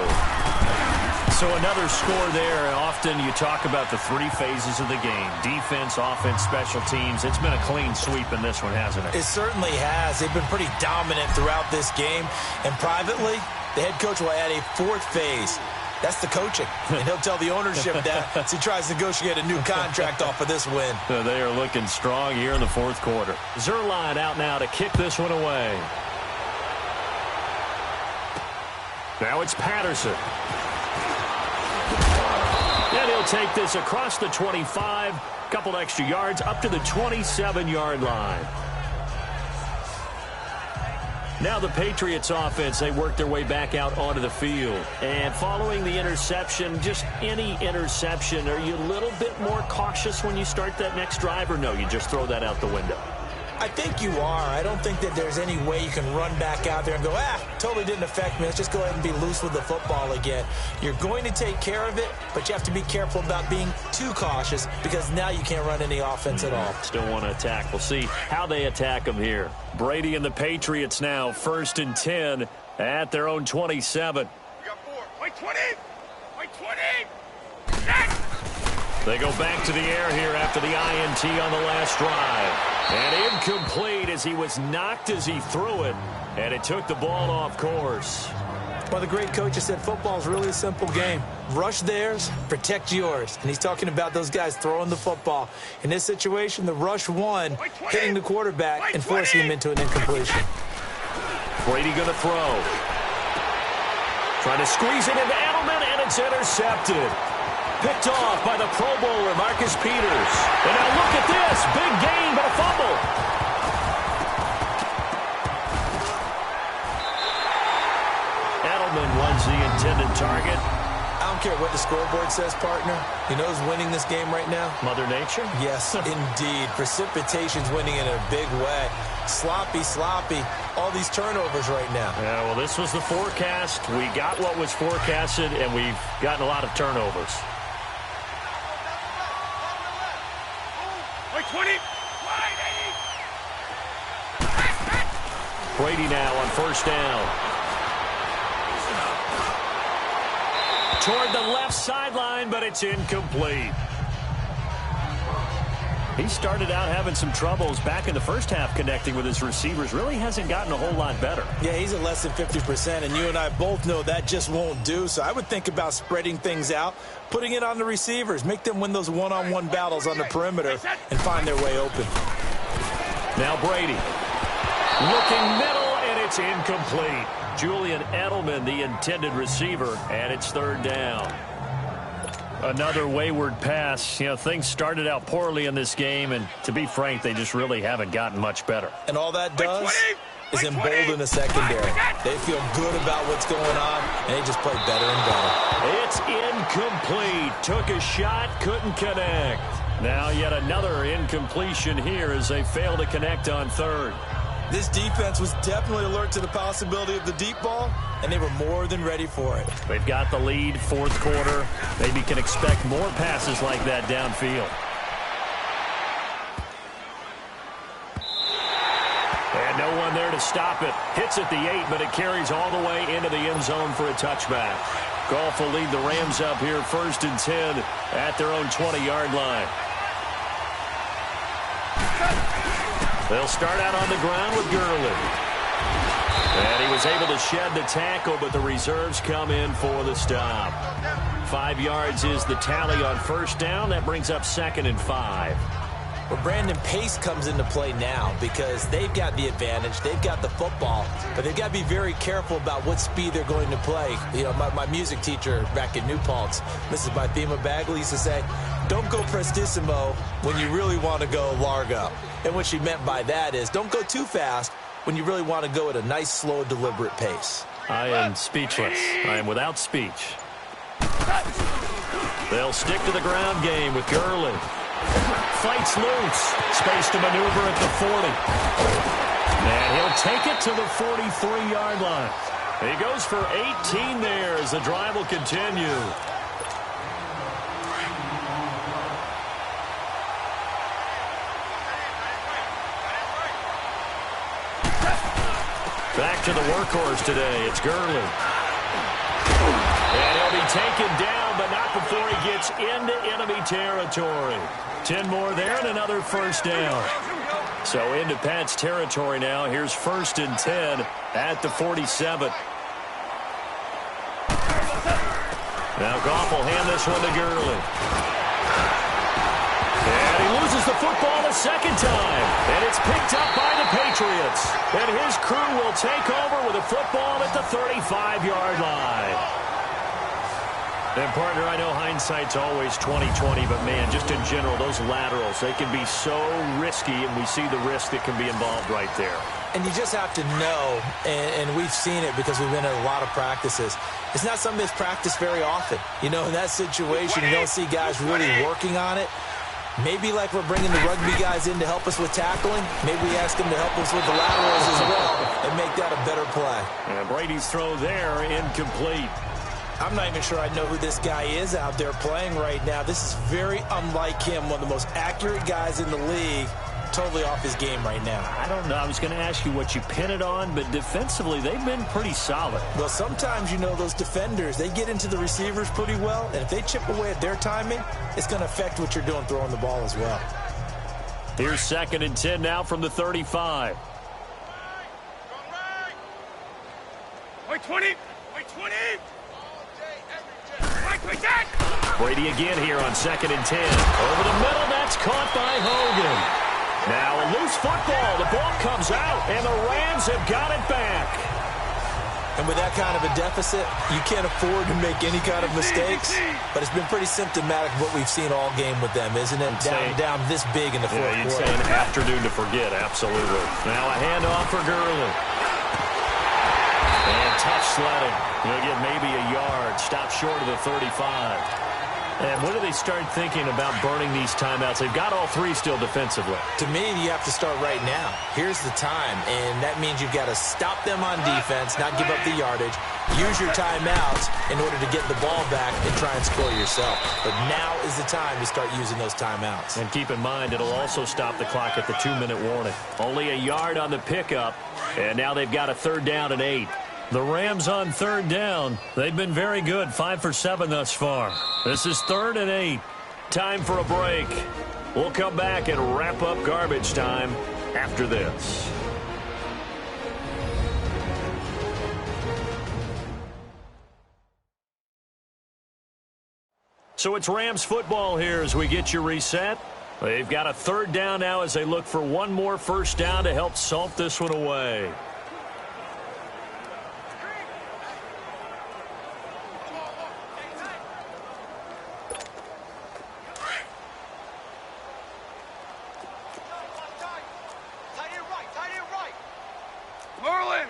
S3: So another score there. Often you talk about the 3 phases of the game. Defense, offense, special teams. It's been a clean sweep in this one, hasn't it?
S1: It certainly has. They've been pretty dominant throughout this game. And privately, the head coach will add a 4th phase. That's the coaching. And he'll tell the ownership that as he tries to negotiate a new contract off of this win.
S3: They are looking strong here in the 4th quarter. Zuerlein out now to kick this one away. Now it's Patterson. And he'll take this across the 25, couple extra yards up to the 27-yard line. Now the Patriots offense, they work their way back out onto the field. And following the interception, just any interception, are you a little bit more cautious when you start that next drive, or no, you just throw that out the window?
S1: I think you are. I don't think that there's any way you can run back out there and go, totally didn't affect me. Let's just go ahead and be loose with the football again. You're going to take care of it, but you have to be careful about being too cautious because now you can't run any offense at all.
S3: Still want to attack. We'll see how they attack them here. Brady and the Patriots now 1st and 10 at their own 27.
S2: You got 4. Wait, 20. Wait, 20. Next.
S3: They go back to the air here after the INT on the last drive. And incomplete as he was knocked as he threw it. And it took the ball off course.
S1: Well, the great coach has said football is really a simple game. Rush theirs, protect yours. And he's talking about those guys throwing the football. In this situation, the rush won, hitting the quarterback and forcing him into an incompletion.
S3: Brady going to throw. Trying to squeeze it into Edelman, and it's intercepted. Picked off by the Pro Bowler, Marcus Peters. And now look at this. Big gain, but a fumble. Edelman was the intended target.
S1: I don't care what the scoreboard says, partner. You know who's winning this game right now?
S3: Mother Nature?
S1: Yes, indeed. Precipitation's winning in a big way. Sloppy. All these turnovers right now.
S3: Yeah, well, this was the forecast. We got what was forecasted, and we've gotten a lot of turnovers.
S2: 20.
S3: Brady now on 1st down. toward the left sideline, but it's incomplete. He started out having some troubles back in the first half connecting with his receivers. Really hasn't gotten a whole lot better.
S1: Yeah, he's at less than 50%, and you and I both know that just won't do. So I would think about spreading things out, putting it on the receivers, make them win those one-on-one battles on the perimeter and find their way open.
S3: Now Brady looking middle, and it's incomplete. Julian Edelman, the intended receiver, and it's third down. Another wayward pass. You know, things started out poorly in this game, and to be frank, they just really haven't gotten much better.
S1: And all that does is embolden the secondary. They feel good about what's going on, and they just play better and better.
S3: It's incomplete. Took a shot, couldn't connect. Now yet another incompletion here as they fail to connect on third.
S1: This defense was definitely alert to the possibility of the deep ball, and they were more than ready for it.
S3: They've got the lead, fourth quarter. Maybe can expect more passes like that downfield. And no one there to stop it. Hits at the 8, but it carries all the way into the end zone for a touchback. Goff will lead the Rams up here 1st and 10 at their own 20-yard line. They'll start out on the ground with Gurley. And he was able to shed the tackle, but the reserves come in for the stop. 5 yards is the tally on first down. That brings up 2nd and 5.
S1: Well, Brandon, pace comes into play now because they've got the advantage. They've got the football, but they've got to be very careful about what speed they're going to play. You know, my music teacher back in New Paltz, Mrs. Bythema Bagley, used to say, don't go prestissimo when you really want to go largo. And what she meant by that is don't go too fast when you really want to go at a nice, slow, deliberate pace.
S3: I am speechless. I am without speech. They'll stick to the ground game with Gurley. Fights loose. Space to maneuver at the 40. And he'll take it to the 43-yard line. He goes for 18 there as the drive will continue. Back to the workhorse today. It's Gurley. And he'll be taken down, but not before he gets into enemy territory. 10 more there and another first down. So into Pat's territory now. Here's 1st and 10 at the 47. Now Goff will hand this one to Gurley. And he loses the football a second time. And it's picked up by the Patriots. And his crew will take over with a football at the 35-yard line. And, partner, I know hindsight's always 20/20, but, man, just in general, those laterals, they can be so risky, and we see the risk that can be involved right there.
S1: And you just have to know, and we've seen it because we've been at a lot of practices, it's not something that's practiced very often. You know, in that situation, you don't see guys really working on it. Maybe like we're bringing the rugby guys in to help us with tackling, maybe we ask them to help us with the laterals as well and make that a better play.
S3: And Brady's throw there, incomplete.
S1: I'm not even sure I know who this guy is out there playing right now. This is very unlike him, one of the most accurate guys in the league. Totally off his game right now.
S3: I don't know. I was going to ask you what you pin it on, but defensively, they've been pretty solid.
S1: Well, sometimes, you know, those defenders, they get into the receivers pretty well, and if they chip away at their timing, it's going to affect what you're doing throwing the ball as well.
S3: Here's 2nd and 10 now from the 35.
S2: Wait 20! Wait 20!
S3: Brady again here on 2nd and 10. Over the middle, that's caught by Hogan. Now a loose football. The ball comes out, and the Rams have got it back.
S1: And with that kind of a deficit, you can't afford to make any kind of mistakes. But it's been pretty symptomatic of what we've seen all game with them, isn't it? Down this big in the fourth quarter.
S3: You'd say an afternoon to forget, absolutely. Now a handoff for Gurley. And tough sledding. He'll get maybe a yard. Stop short of the 35. And when do they start thinking about burning these timeouts? They've got all three still defensively.
S1: To me, you have to start right now. Here's the time, and that means you've got to stop them on defense, not give up the yardage, use your timeouts in order to get the ball back and try and score yourself. But now is the time to start using those timeouts.
S3: And keep in mind, it'll also stop the clock at the 2-minute warning. Only a yard on the pickup, and now they've got a 3rd down and 8. The Rams on third down. They've been very good, 5 for 7 thus far. This is 3rd and 8. Time for a break. We'll come back and wrap up garbage time after this. So it's Rams football here as we get you reset. They've got a 3rd down now as they look for one more first down to help salt this one away.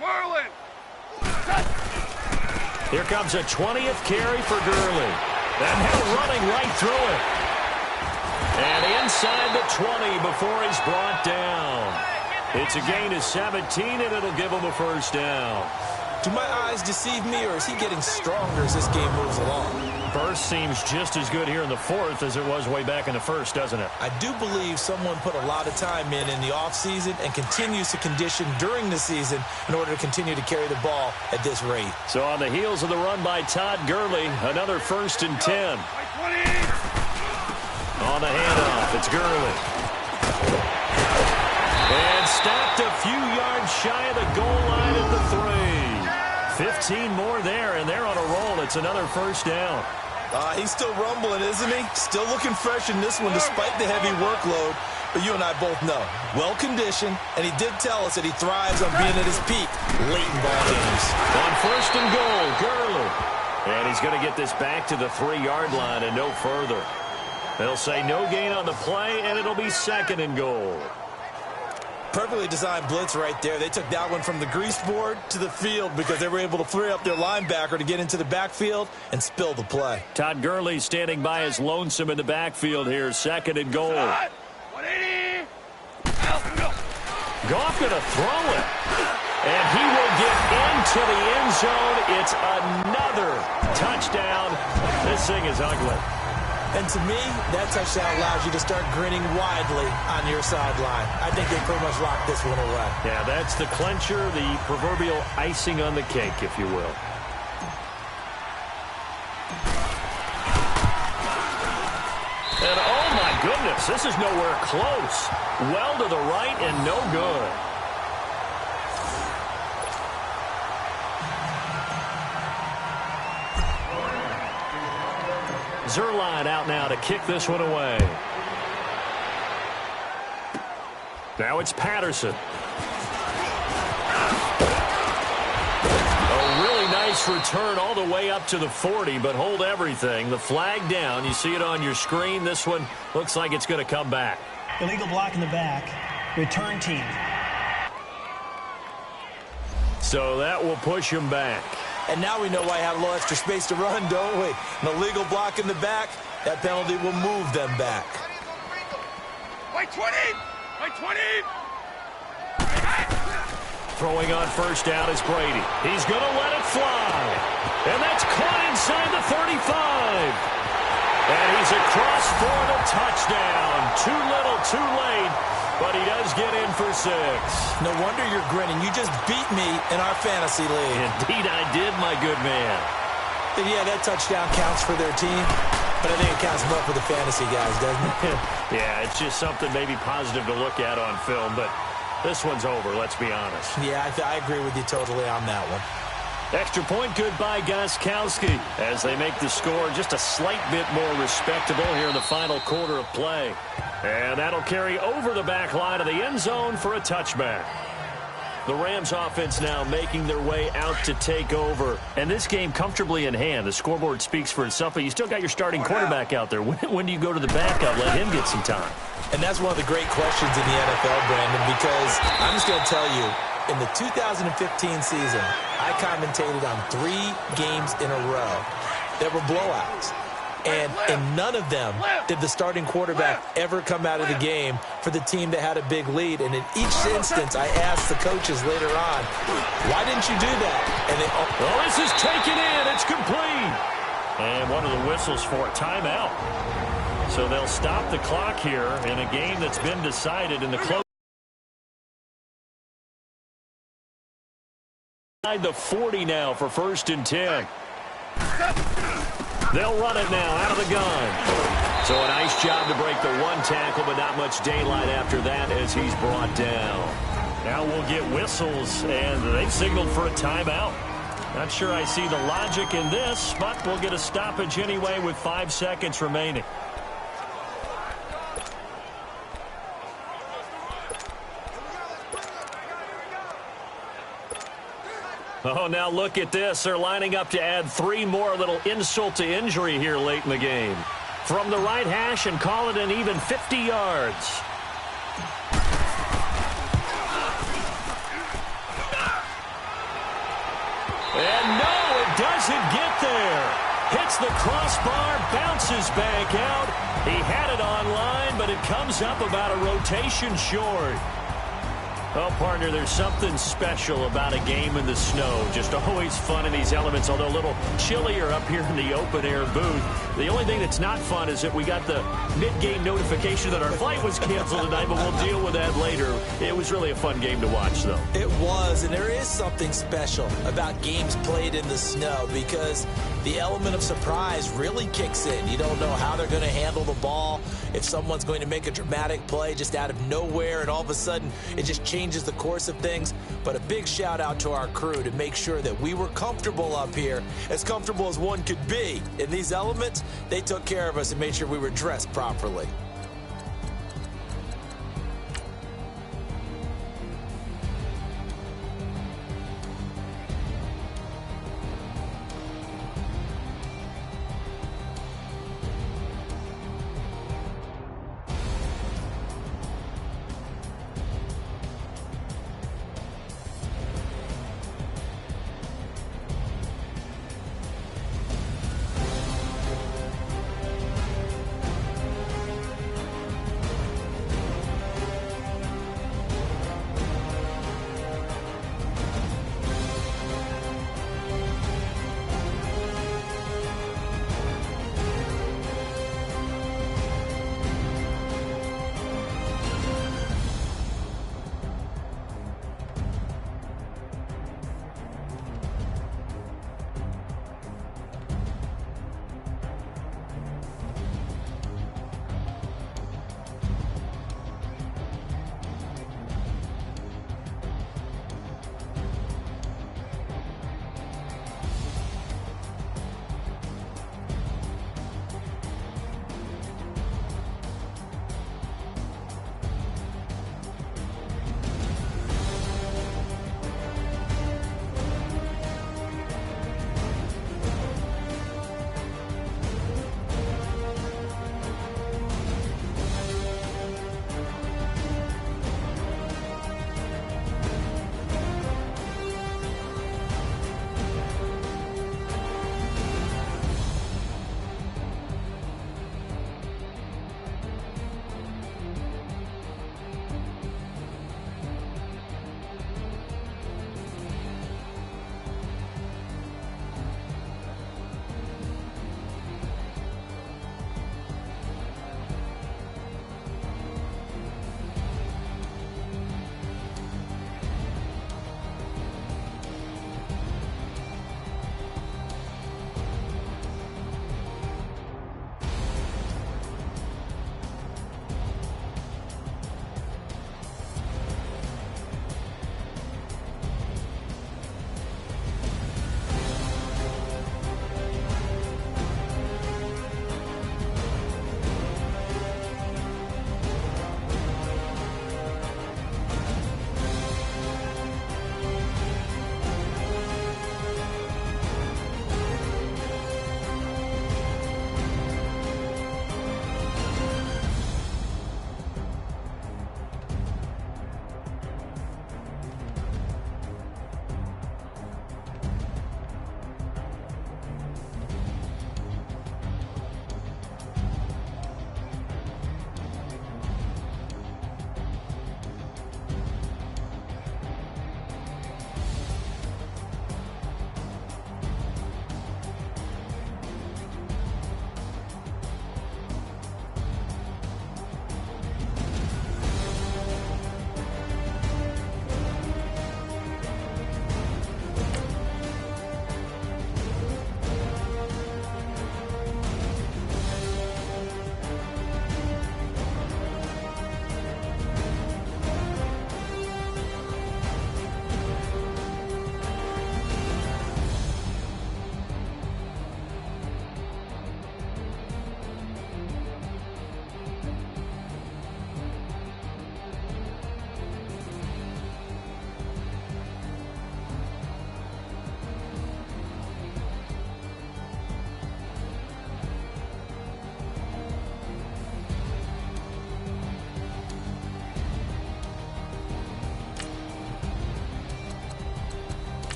S2: Merlin!
S3: Here comes a 20th carry for Gurley. And he'll running right through it. And inside the 20 before he's brought down. It's a gain of 17, and it'll give him a first down.
S1: Do my eyes deceive me, or is he getting stronger as this game moves along?
S3: Burst seems just as good here in the 4th as it was way back in the 1st, doesn't it?
S1: I do believe someone put a lot of time in the offseason and continues to condition during the season in order to continue to carry the ball at this rate.
S3: So on the heels of the run by Todd Gurley, another 1st and 10. On the handoff, it's Gurley. And stopped a few yards shy of the goal line at the 3. 15 more there, and they're on a roll. It's another first down.
S1: He's still rumbling, isn't he? Still looking fresh in this one despite the heavy workload. But you and I both know, well-conditioned, and he did tell us that he thrives on being at his peak late in ball games.
S3: On 1st and goal, Gurley. And he's going to get this back to the 3-yard line and no further. They'll say no gain on the play, and it'll be 2nd and goal.
S1: Perfectly designed blitz right there. They took that one from the grease board to the field because they were able to free up their linebacker to get into the backfield and spill the play.
S3: Todd Gurley standing by his lonesome in the backfield here. 2nd and goal.
S2: 180.
S3: Goff going to throw it. And he will get into the end zone. It's another touchdown. This thing is ugly.
S1: And to me, that touchdown allows you to start grinning widely on your sideline. I think they pretty much locked this one away.
S3: Yeah, that's the clincher, the proverbial icing on the cake, if you will. And oh my goodness, this is nowhere close. Well to the right and no good. Zuerlein out now to kick this one away. Now it's Patterson. A really nice return all the way up to the 40, but hold everything. The flag down. You see it on your screen. This one looks like it's going to come back.
S4: Illegal block in the back. Return team.
S3: So that will push him back.
S1: And now we know why I have a little extra space to run, don't we? An illegal block in the back, that penalty will move them back.
S2: By 20! By 20!
S3: Throwing on first down is Brady. He's going to let it fly. And that's caught inside the 35. And he's across for the touchdown. Too little, too late. But he does get in for 6.
S1: No wonder you're grinning. You just beat me in our fantasy league.
S3: Indeed I did, my good man.
S1: And yeah, that touchdown counts for their team, but I think it counts more for the fantasy guys, doesn't it?
S3: Yeah, it's just something maybe positive to look at on film, but this one's over, let's be honest.
S1: Yeah, I agree with you totally on that one.
S3: Extra point good by Gostkowski as they make the score just a slight bit more respectable here in the final quarter of play. And that'll carry over the back line of the end zone for a touchback. The Rams offense now making their way out to take over. And this game comfortably in hand. The scoreboard speaks for itself, but you still got your starting quarterback out there. When do you go to the backup, let him get some time?
S1: And that's one of the great questions in the NFL, Brandon, because I'm just going to tell you, in the 2015 season, I commentated on 3 games in a row that were blowouts. And in none of them did the starting quarterback ever come out of the game for the team that had a big lead. And in each instance, I asked the coaches later on, why didn't you do that? And they,
S3: oh, this is taken in. It's complete. And one of the whistles for a timeout. So they'll stop the clock here in a game that's been decided in the close. The 40 now for 1st and 10. They'll run it now out of the gun. So a nice job to break the one tackle, but not much daylight after that as he's brought down.
S5: Now we'll get whistles, and they've signaled for a timeout. Not sure I see the logic in this, but we'll get a stoppage anyway with 5 seconds remaining. Oh, now look at this. They're lining up to add 3 more, little insult to injury here late in the game. From the right hash and call it an even 50 yards. And no, it doesn't get there. Hits the crossbar, bounces back out. He had it on line, but it comes up about a rotation short. Well, partner, there's something special about a game in the snow. Just always fun in these elements, although a little chillier up here in the open-air booth. The only thing that's not fun is that we got the mid-game notification that our flight was canceled tonight, but we'll deal with that later. It was really a fun game to watch, though.
S1: It was, and there is something special about games played in the snow because the element of surprise really kicks in. You don't know how they're going to handle the ball, if someone's going to make a dramatic play just out of nowhere, and all of a sudden it just changes the course of things. But a big shout out to our crew to make sure that we were comfortable up here, as comfortable as one could be. In these elements, they took care of us and made sure we were dressed properly.